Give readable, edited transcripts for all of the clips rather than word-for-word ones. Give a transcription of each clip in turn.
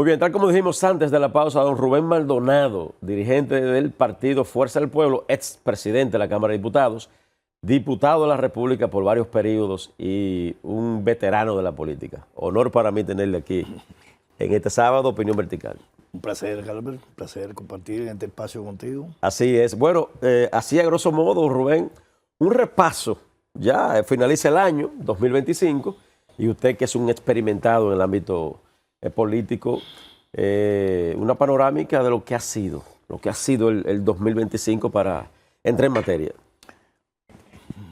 Muy bien, tal como dijimos antes de la pausa, don Rubén Maldonado, dirigente del partido Fuerza del Pueblo, expresidente de la Cámara de Diputados, diputado de la República por varios periodos y un veterano de la política. Honor para mí tenerle aquí en este sábado, Opinión Vertical. Un placer, Galber, un placer compartir en este espacio contigo. Así es. Bueno, así a grosso modo, Rubén, un repaso. Ya finaliza el año 2025 y usted que es un experimentado en el ámbito político, una panorámica de lo que ha sido el 2025 para entrar en materia.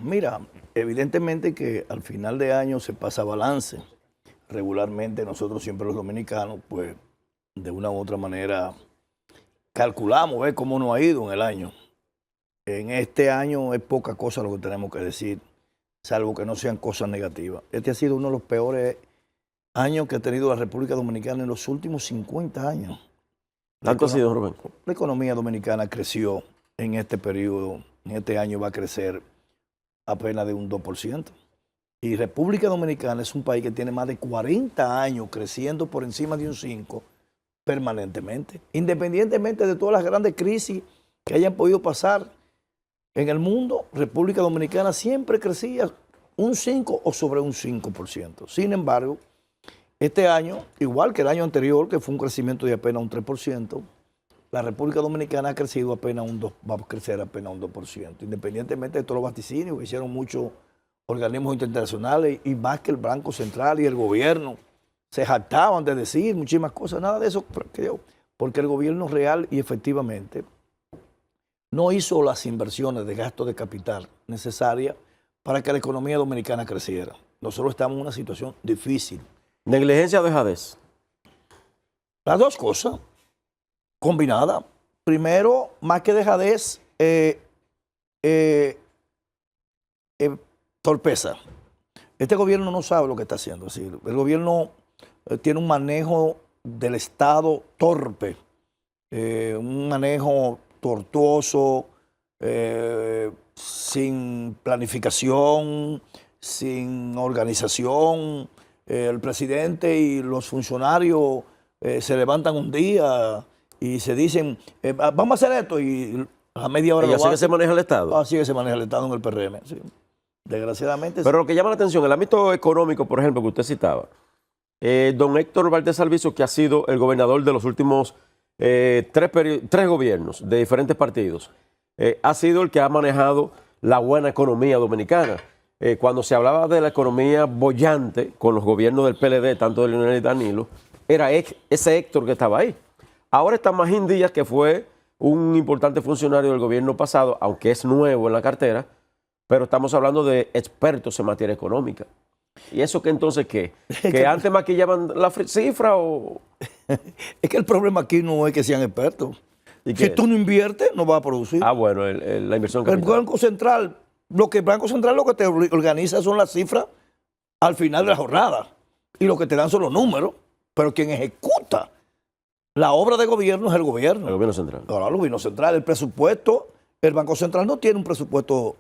Mira, evidentemente que al final de año se pasa balance. Regularmente nosotros siempre los dominicanos, pues de una u otra manera calculamos, ver cómo nos ha ido en el año. En este año es poca cosa lo que tenemos que decir, salvo que no sean cosas negativas. Este ha sido uno de los peores años que ha tenido la República Dominicana en los últimos 50 años. ¿Tanto ha sido, Rubén? La economía dominicana creció en este periodo, en este año va a crecer apenas de un 2%. Y República Dominicana es un país que tiene más de 40 años creciendo por encima de un 5% permanentemente. Independientemente de todas las grandes crisis que hayan podido pasar en el mundo, República Dominicana siempre crecía un 5 o sobre un 5%. Sin embargo, este año, igual que el año anterior, que fue un crecimiento de apenas un 3%, la República Dominicana ha crecido apenas un 2%, va a crecer apenas un 2%, independientemente de todos los vaticinios que hicieron muchos organismos internacionales y más que el Banco Central y el gobierno se jactaban de decir muchísimas cosas, nada de eso, porque el gobierno real y efectivamente no hizo las inversiones de gasto de capital necesarias para que la economía dominicana creciera. Nosotros estamos en una situación difícil. ¿Negligencia o dejadez? Las dos cosas combinadas. Primero, más que dejadez, torpeza. Este gobierno no sabe lo que está haciendo. Es decir, el gobierno tiene un manejo del Estado torpe, un manejo tortuoso, sin planificación, sin organización. El presidente y los funcionarios se levantan un día y se dicen, vamos a hacer esto, y a media hora ¿Y así que se maneja el Estado? Así que se maneja el Estado en el PRM, sí. Desgraciadamente. Pero lo que llama la atención, el ámbito económico, por ejemplo, que usted citaba, don Héctor Valdés Albizu, que ha sido el gobernador de los últimos tres gobiernos de diferentes partidos, ha sido el que ha manejado la buena economía dominicana. Cuando se hablaba de la economía boyante con los gobiernos del PLD, tanto de Leonel y Danilo, era ese Héctor que estaba ahí. Ahora está Magín Díaz, que fue un importante funcionario del gobierno pasado, aunque es nuevo en la cartera, pero estamos hablando de expertos en materia económica. ¿Y eso qué entonces qué? ¿Que antes maquillaban la cifra o...? Es que el problema aquí no es que sean expertos. Si tú no inviertes, no vas a producir. Ah, bueno, la inversión capital. El Banco Central, lo que te organiza son las cifras al final de la jornada. Y lo que te dan son los números. Pero quien ejecuta la obra de gobierno es el gobierno. El gobierno central. Ahora, el gobierno central, el presupuesto, el Banco Central no tiene un presupuesto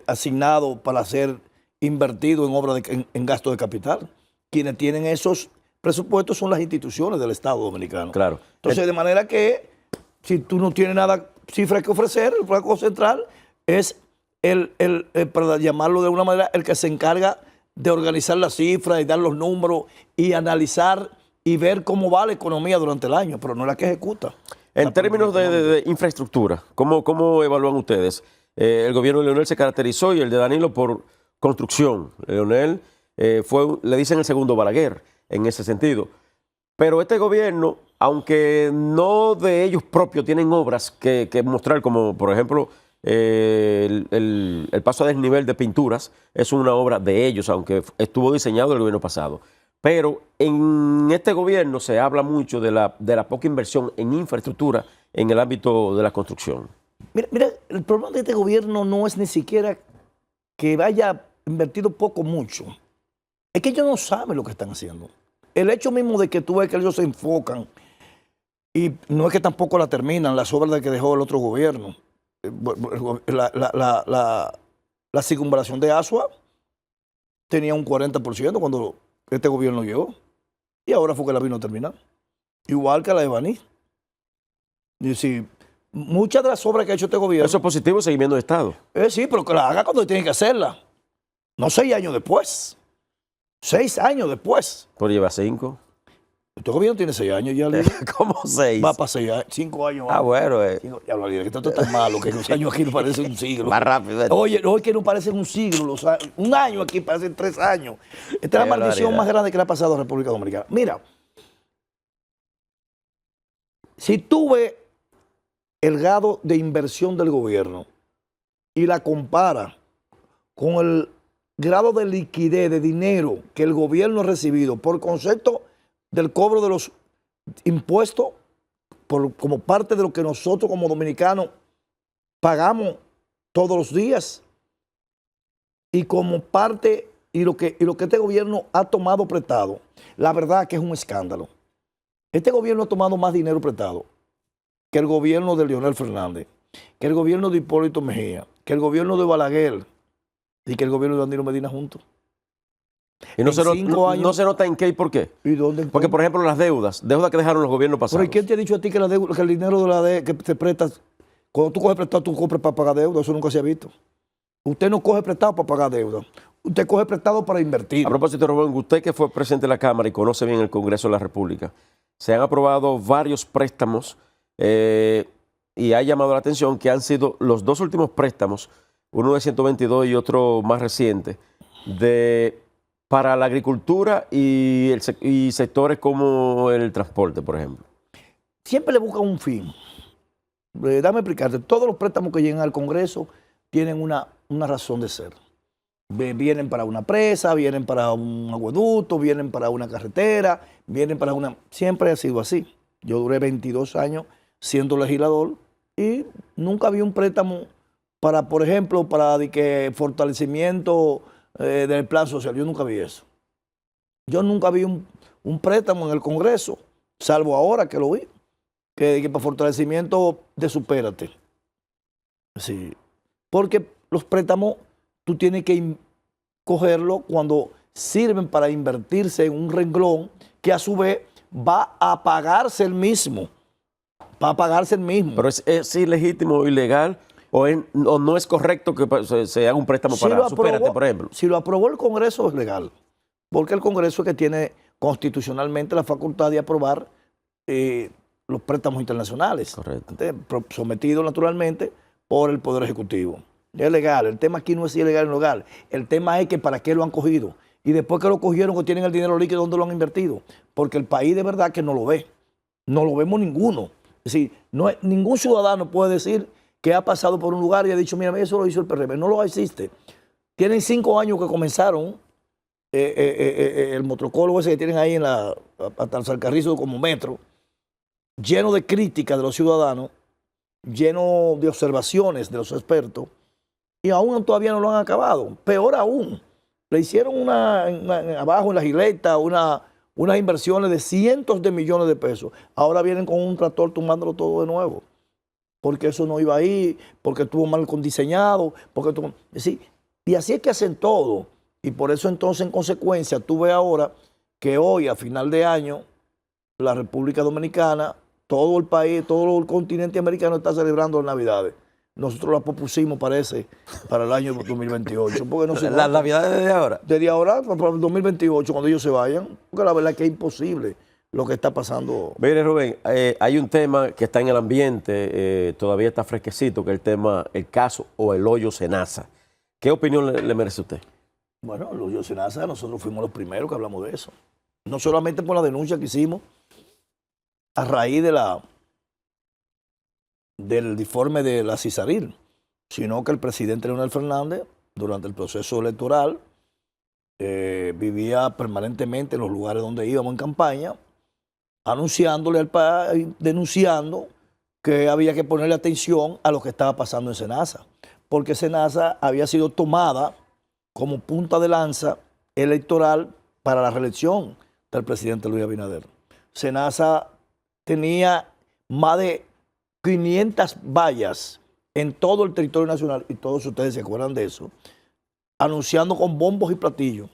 asignado para ser invertido en obra en gasto de capital. Quienes tienen esos presupuestos son las instituciones del Estado dominicano. Claro. Entonces, de manera que si tú no tienes nada, cifras que ofrecer, el Banco Central es para llamarlo de una manera, el que se encarga de organizar las cifras y dar los números y analizar y ver cómo va la economía durante el año, pero no es la que ejecuta. En términos de infraestructura, ¿cómo evalúan ustedes? El gobierno de Leonel se caracterizó y el de Danilo por construcción. Leonel le dicen el segundo Balaguer en ese sentido. Pero este gobierno, aunque no de ellos propios tienen obras que mostrar, como por ejemplo el paso a desnivel de pinturas, es una obra de ellos, aunque estuvo diseñado el gobierno pasado. Pero en este gobierno se habla mucho de la poca inversión en infraestructura en el ámbito de la construcción. Mira, el problema de este gobierno no es ni siquiera que haya invertido poco o mucho. Es que ellos no saben lo que están haciendo. El hecho mismo de que tú ves que ellos se enfocan y no es que tampoco la terminan, las obras de que dejó el otro gobierno. La circunvalación de Asua tenía un 40% cuando este gobierno llegó y ahora fue que la vino a terminar. igual que la de Baní. Y si muchas de las obras que ha hecho este gobierno, Eso es positivo, seguimiento de Estado. sí, pero que la haga cuando tiene que hacerla. No 6 años después. 6 años después. Por lleva 5. Este gobierno tiene 6 años ya. ¿Cómo 6? Va para 6 años, 5 años. Ah, bueno. Ya lo diré, que esto es tan malo que los años aquí no parecen un siglo. Más rápido. Oye, no es que no parecen un siglo. Un año aquí parecen 3 años. Esta es la Qué maldición barbaridad. más grande que le ha pasado a República Dominicana. Mira, si tú ves el grado de inversión del gobierno y la compara con el grado de liquidez de dinero que el gobierno ha recibido por concepto del cobro de los impuestos como parte de lo que nosotros como dominicanos pagamos todos los días y como parte y lo que este gobierno ha tomado prestado, la verdad que es un escándalo. Este gobierno ha tomado más dinero prestado que el gobierno de Leonel Fernández, que el gobierno de Hipólito Mejía, que el gobierno de Balaguer y que el gobierno de Danilo Medina juntos. Y no En se, 5 años. no se nota en qué y por qué. ¿Y dónde? Porque, por ejemplo, las deudas que dejaron los gobiernos pasados. ¿Pero ¿y quién te ha dicho a ti que, que el dinero de la deuda que te prestas, cuando tú coges prestado, tú compras para pagar deuda? Eso nunca se ha visto. Usted no coge prestado para pagar deuda. Usted coge prestado para invertir. A propósito, Rubén, usted que fue presidente de la Cámara y conoce bien el Congreso de la República, se han aprobado varios préstamos y ha llamado la atención que han sido los 2 últimos préstamos, uno de 122 y otro más reciente, para la agricultura y sectores como el transporte, por ejemplo. Siempre le buscan un fin. Dame explicarte. Todos los préstamos que llegan al Congreso tienen una razón de ser. Vienen para una presa, vienen para un acueducto, vienen para una carretera, vienen para una... Siempre ha sido así. Yo duré 22 años siendo legislador y nunca vi un préstamo para, por ejemplo, para fortalecimiento del plan social. Yo nunca vi eso. Yo nunca vi un préstamo en el Congreso, salvo ahora que lo vi, que para fortalecimiento de Supérate. Sí. Porque los préstamos tú tienes que cogerlo cuando sirven para invertirse en un renglón que a su vez va a pagarse el mismo. Va a pagarse el mismo. ¿Pero es ilegítimo o ilegal o no es correcto que se haga un préstamo para Supérate, por ejemplo? Si lo aprobó el Congreso es legal, porque el Congreso es que tiene constitucionalmente la facultad de aprobar los préstamos internacionales. Correcto. Sometidos naturalmente por el Poder Ejecutivo. Es legal. El tema aquí no es si es legal o no legal. El tema es que para qué lo han cogido. Y después que lo cogieron, que tienen el dinero líquido, ¿dónde lo han invertido? Porque el país de verdad que no lo ve. No lo vemos ninguno. Es decir, ningún ciudadano puede decir que ha pasado por un lugar y ha dicho, mira, eso lo hizo el PRM. No lo existe. Tienen 5 años que comenzaron el motocolo ese que tienen ahí hasta el Salcarrizo como metro, lleno de críticas de los ciudadanos, lleno de observaciones de los expertos, y aún todavía no lo han acabado. Peor aún, le hicieron abajo en la Gileta unas inversiones de cientos de millones de pesos. Ahora vienen con un tractor tumbándolo todo de nuevo, porque eso no iba ahí, porque estuvo mal diseñado, y así es que hacen todo. Y por eso entonces, en consecuencia, tú ves ahora que hoy, a final de año, la República Dominicana, todo el país, todo el continente americano está celebrando las Navidades. Nosotros las propusimos, parece, para el año 2028. Porque no se ¿Las Navidades desde ahora? Desde ahora para el 2028, cuando ellos se vayan, porque la verdad es que es imposible lo que está pasando. Mire, Rubén, hay un tema que está en el ambiente, todavía está fresquecito, que es el caso o el hoyo Senasa. ¿Qué opinión le merece a usted? Bueno, el hoyo Senasa, nosotros fuimos los primeros que hablamos de eso. No solamente por la denuncia que hicimos a raíz del informe de la CISARIL, sino que el presidente Leonel Fernández, durante el proceso electoral, vivía permanentemente en los lugares donde íbamos en campaña, anunciándole al país, denunciando que había que ponerle atención a lo que estaba pasando en Senasa, porque Senasa había sido tomada como punta de lanza electoral para la reelección del presidente Luis Abinader. Senasa tenía más de 500 vallas en todo el territorio nacional, y todos ustedes se acuerdan de eso, anunciando con bombos y platillos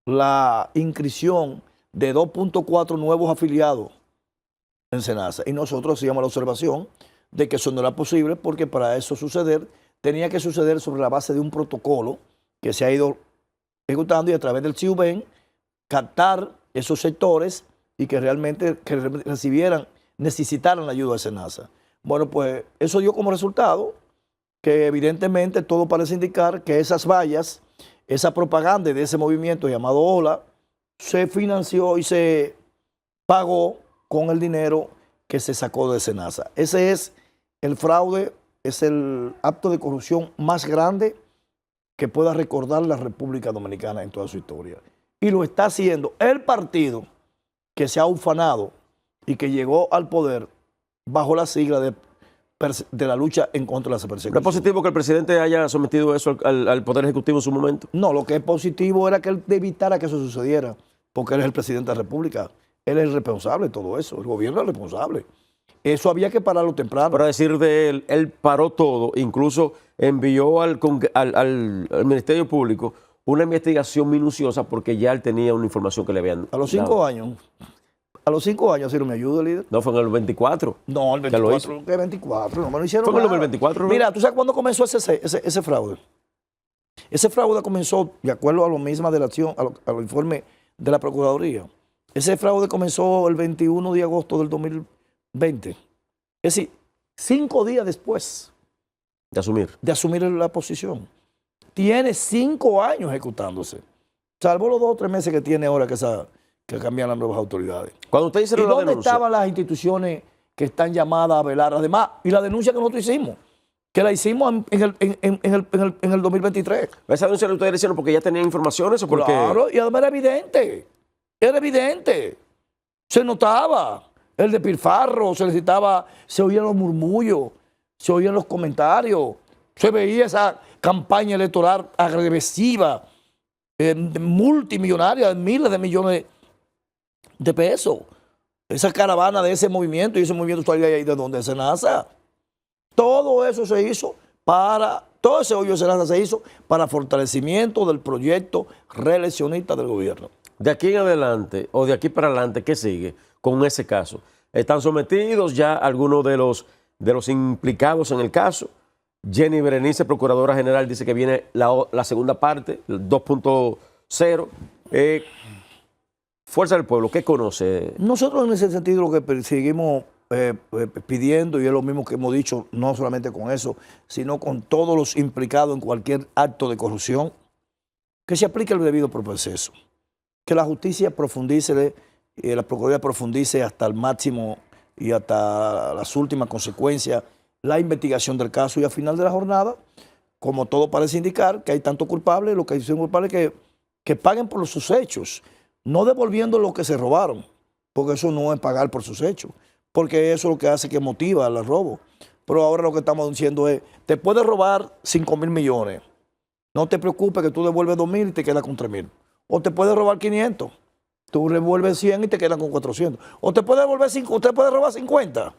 la inscripción de 2.4 nuevos afiliados en Senasa. Y nosotros hacíamos la observación de que eso no era posible porque para eso suceder, tenía que suceder sobre la base de un protocolo que se ha ido ejecutando y a través del CIUBEN captar esos sectores y que realmente necesitaran la ayuda de Senasa. Bueno, pues eso dio como resultado que evidentemente todo parece indicar que esas vallas, esa propaganda de ese movimiento llamado Ola, se financió y se pagó con el dinero que se sacó de Senasa. Ese es el fraude, es el acto de corrupción más grande que pueda recordar la República Dominicana en toda su historia. Y lo está haciendo el partido que se ha ufanado y que llegó al poder bajo la sigla de la lucha en contra de la persecución. ¿No es positivo que el presidente haya sometido eso al Poder Ejecutivo en su momento? No, lo que es positivo era que él evitara que eso sucediera, porque él es el presidente de la República. Él es el responsable de todo eso, el gobierno es el responsable. Eso había que pararlo temprano. Para decir de él paró todo, incluso envió al Ministerio Público una investigación minuciosa porque ya él tenía una información que le habían A los 5 años. A los 5 años, si no me ayuda, líder. No, fue en el 24. No, el 24. ¿Qué 24? No me lo hicieron. Fue en el nada. 2024. Mira, ¿tú sabes cuándo comenzó ese fraude? Ese fraude comenzó, de acuerdo a lo misma de la acción, a los informes de la Procuraduría. Ese fraude comenzó el 21 de agosto del 2020. Es decir, 5 días después De asumir la posición. Tiene 5 años ejecutándose. Salvo los 2 o 3 meses que tiene ahora que cambian las nuevas autoridades. Cuando usted dice ¿Y dónde denuncia, estaban las instituciones que están llamadas a velar? Además, y la denuncia que nosotros hicimos, que la hicimos en el 2023. ¿esa denuncia la ustedes hicieron porque ya tenían informaciones o porque...? Claro, y además era evidente. Era evidente. Se notaba el despilfarro, se oían los murmullos, se oían los comentarios, se veía esa campaña electoral agresiva, multimillonaria, de miles de millones de pesos. Esa caravana de ese movimiento, y ese movimiento está ahí de donde Senasa. Todo eso se hizo todo ese hoyo de Senasa se hizo para fortalecimiento del proyecto reeleccionista del gobierno. De aquí en adelante, o de aquí para adelante, ¿qué sigue con ese caso? ¿Están sometidos ya algunos de los implicados en el caso? Jenny Berenice, Procuradora General, dice que viene la segunda parte, el 2.0. Fuerza del Pueblo, ¿qué conoce? Nosotros en ese sentido lo que seguimos pidiendo, y es lo mismo que hemos dicho, no solamente con eso, sino con todos los implicados en cualquier acto de corrupción, que se aplique el debido proceso, que la justicia profundice, la Procuraduría profundice hasta el máximo y hasta las últimas consecuencias la investigación del caso, y al final de la jornada, como todo parece indicar, que hay tanto culpables, lo que dicen culpables que paguen por sus hechos, no devolviendo lo que se robaron, porque eso no es pagar por sus hechos, porque eso es lo que hace que motiva el robo. Pero ahora lo que estamos diciendo es, te puedes robar 5.000 millones, no te preocupes que tú devuelves 2.000 y te quedas con 3.000. O te puedes robar 500, tú devuelves 100 y te quedan con 400. O te puedes robar 50,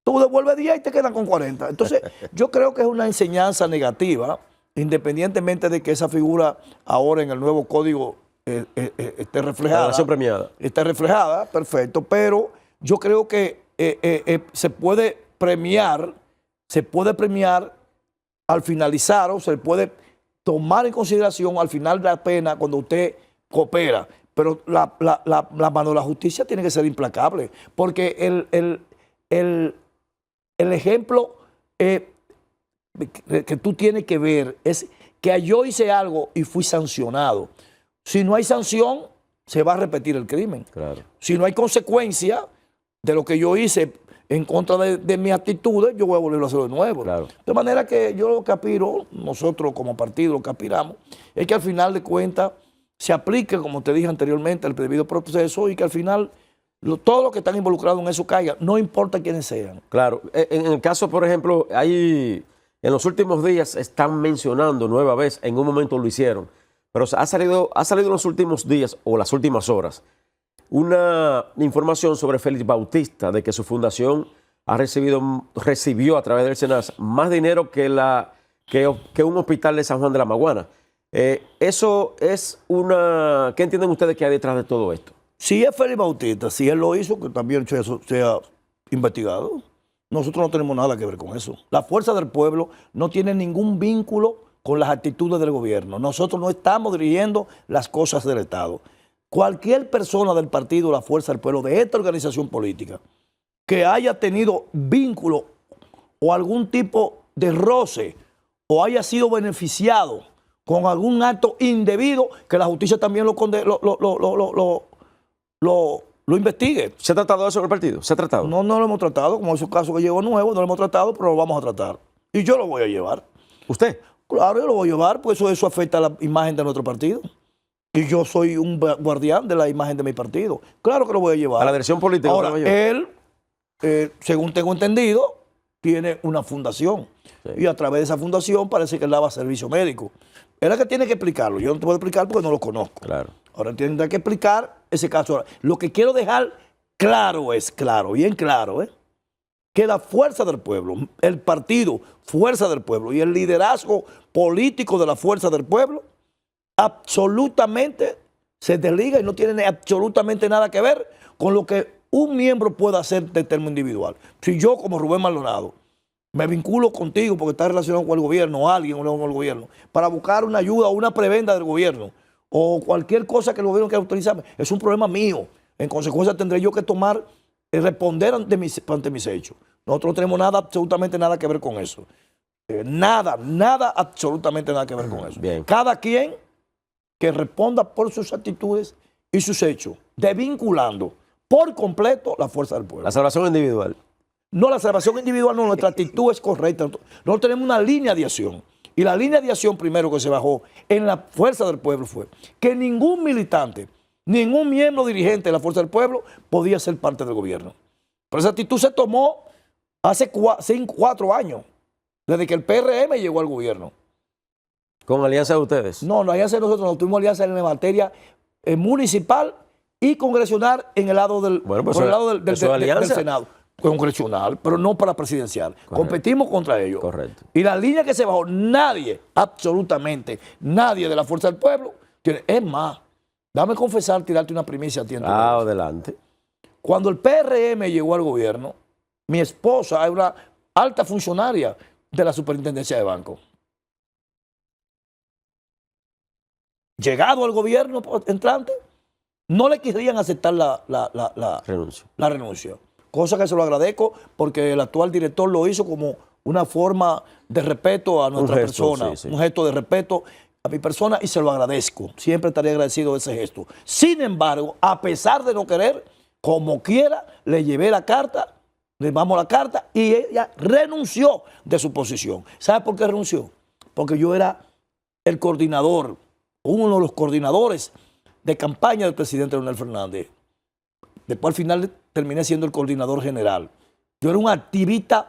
tú devuelves 10 y te quedan con 40. Entonces, yo creo que es una enseñanza negativa, independientemente de que esa figura ahora en el nuevo código esté reflejada. La nación premiada. Está reflejada, perfecto, pero yo creo que se puede premiar al finalizar, o se puede tomar en consideración al final de la pena cuando usted coopera. Pero la mano de la justicia tiene que ser implacable, porque el ejemplo que tú tienes que ver es que yo hice algo y fui sancionado. Si no hay sanción, se va a repetir el crimen. Claro. Si no hay consecuencia de lo que yo hice en contra de mis actitudes, yo voy a volverlo a hacer de nuevo. Claro. De manera que yo lo que aspiro, nosotros como partido lo que aspiramos, es que al final de cuentas se aplique, como te dije anteriormente, el debido proceso, y que al final todos los que están involucrados en eso caigan, no importa quiénes sean. Claro. En el caso, por ejemplo, en los últimos días están mencionando nueva vez, en un momento lo hicieron, pero ha salido en los últimos días o las últimas horas una información sobre Félix Bautista, de que su fundación recibió a través del Senasa más dinero que un hospital de San Juan de la Maguana. Eso es ¿qué entienden ustedes que hay detrás de todo esto? Si es Félix Bautista, si él lo hizo, que también sea investigado. Nosotros no tenemos nada que ver con eso. La Fuerza del Pueblo no tiene ningún vínculo con las actitudes del gobierno. Nosotros no estamos dirigiendo las cosas del Estado. Cualquier persona del partido La Fuerza del Pueblo, de esta organización política, que haya tenido vínculo o algún tipo de roce o haya sido beneficiado con algún acto indebido, que la justicia también lo investigue. ¿Se ha tratado eso en el partido? ¿Se ha tratado? No, no lo hemos tratado, como es un caso que llegó nuevo, no lo hemos tratado, pero lo vamos a tratar. Y yo lo voy a llevar. ¿Usted? Claro, yo lo voy a llevar, pues eso afecta a la imagen de nuestro partido. Y yo soy un guardián de la imagen de mi partido. Claro que lo voy a llevar. A la dirección política. Ahora, él, según tengo entendido, tiene una fundación. Sí. Y a través de esa fundación parece que él daba servicio médico. Él es que tiene que explicarlo. Yo no te puedo explicar porque no lo conozco. Claro. Ahora tiene que explicar ese caso. Ahora, lo que quiero dejar claro es, bien claro, que la Fuerza del Pueblo, el partido Fuerza del Pueblo y el liderazgo político de la Fuerza del Pueblo absolutamente se desliga y no tiene absolutamente nada que ver con lo que un miembro pueda hacer de término individual. Si yo, como Rubén Maldonado, me vinculo contigo porque estás relacionado con el gobierno o alguien con el gobierno para buscar una ayuda o una prebenda del gobierno o cualquier cosa que el gobierno quiera utilizarme, es un problema mío. En consecuencia tendré yo que tomar y responder ante mis hechos. Nosotros no tenemos nada, absolutamente nada que ver con eso. Nada, absolutamente nada que ver con eso. Bien. Cada quien que responda por sus actitudes y sus hechos, desvinculando por completo la Fuerza del Pueblo. La salvación individual. No, la salvación individual no, nuestra actitud es correcta. Nosotros tenemos una línea de acción. Y la línea de acción primero que se bajó en la Fuerza del Pueblo fue que ningún militante, ningún miembro dirigente de la Fuerza del Pueblo podía ser parte del gobierno. Pero esa actitud se tomó hace 4 años, desde que el PRM llegó al gobierno. ¿Con alianza de ustedes? No, la alianza de nosotros no tuvimos alianza en la materia municipal y congresional en el lado del, bueno, pues por el lado del Senado. Congresional, pero no para presidencial. Correcto. Competimos contra ellos. Correcto. Y la línea que se bajó, nadie, absolutamente nadie de la Fuerza del Pueblo tiene. Es más, dame confesar, tirarte una primicia a ti. Adelante. Cuando el PRM llegó al gobierno, mi esposa es una alta funcionaria de la Superintendencia de Banco. Llegado al gobierno entrante, no le querían aceptar la renuncia. Cosa que se lo agradezco porque el actual director lo hizo como una forma de respeto a nuestra persona, un gesto de respeto a mi persona y se lo agradezco. Siempre estaré agradecido de ese gesto. Sin embargo, a pesar de no querer, como quiera, le llevé la carta, le damos la carta y ella renunció de su posición. ¿Sabe por qué renunció? Porque yo era el coordinador, uno de los coordinadores de campaña del presidente Leonel Fernández. Después al final terminé siendo el coordinador general. Yo era un activista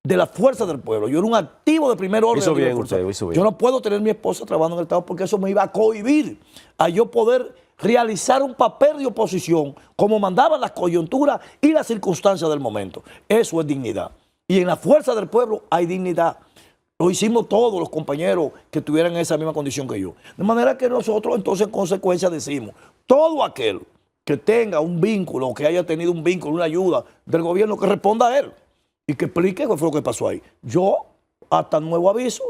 de la Fuerza del Pueblo. Yo era un activo de primer orden. Hizo bien usted, hizo bien. Yo no puedo tener a mi esposa trabajando en el Estado porque eso me iba a cohibir a yo poder realizar un papel de oposición como mandaban las coyunturas y las circunstancias del momento. Eso es dignidad. Y en la Fuerza del Pueblo hay dignidad. Lo hicimos todos los compañeros que tuvieran esa misma condición que yo. De manera que nosotros entonces en consecuencia decimos, todo aquel que tenga un vínculo o que haya tenido un vínculo, una ayuda del gobierno, que responda a él y que explique qué fue lo que pasó ahí. Yo, hasta nuevo aviso,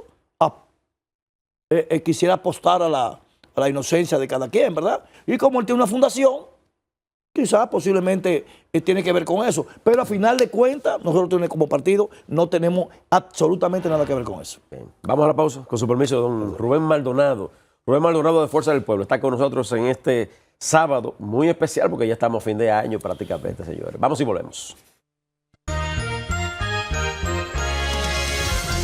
quisiera apostar a la inocencia de cada quien, ¿verdad? Y como él tiene una fundación, quizás posiblemente tiene que ver con eso. Pero a final de cuentas, nosotros como partido no tenemos absolutamente nada que ver con eso. Bien. Vamos a la pausa, con su permiso, don Rubén Maldonado. Rubén Maldonado de Fuerza del Pueblo está con nosotros en este sábado muy especial porque ya estamos a fin de año prácticamente, señores. Vamos y volvemos.